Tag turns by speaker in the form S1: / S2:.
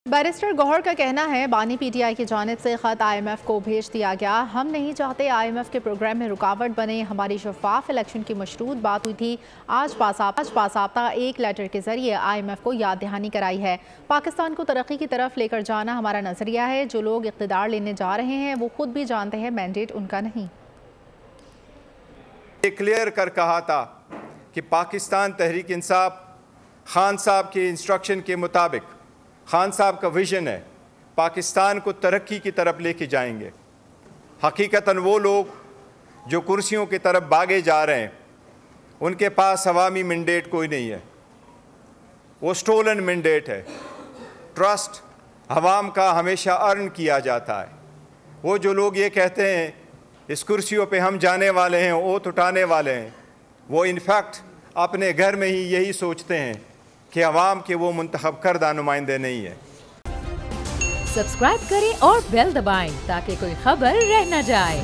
S1: Barrister Gauhar का कहना है बानी पीटीआई की जानिब से ख़त IMF को भेज दिया गया। हम नहीं चाहते IMF के प्रोग्राम में रुकावट बने। हमारी शफाफ इलेक्शन की मशरूत बात हुई थी। आज बासाब्ता एक लेटर के जरिए IMF को याद दहानी कराई है। पाकिस्तान को तरक्की की तरफ लेकर जाना हमारा नजरिया है। जो लोग इक़्तिदार लेने जा रहे हैं वो खुद भी जानते हैं मैंडेट उनका नहीं।
S2: क्लियर कर कहा था कि पाकिस्तान तहरीक इंसाफ खान साहब के इंस्ट्रक्शन के मुताबिक, खान साहब का विजन है, पाकिस्तान को तरक्की की तरफ लेके जाएंगे। हकीकतन वो लोग जो कुर्सियों की तरफ भागे जा रहे हैं उनके पास अवामी मैंडेट कोई नहीं है, वो स्टोलन मैंडेट है। ट्रस्ट अवाम का हमेशा अर्न किया जाता है। वो जो लोग ये कहते हैं इस कुर्सियों पे हम जाने वाले हैं, ओथ उठाने वाले हैं, वो इनफैक्ट अपने घर में ही यही सोचते हैं कि अवाम के वो मुंतखब करदा नुमाइंदे नहीं है।
S3: सब्सक्राइब करें और बेल दबाएं ताकि कोई खबर रह न जाए।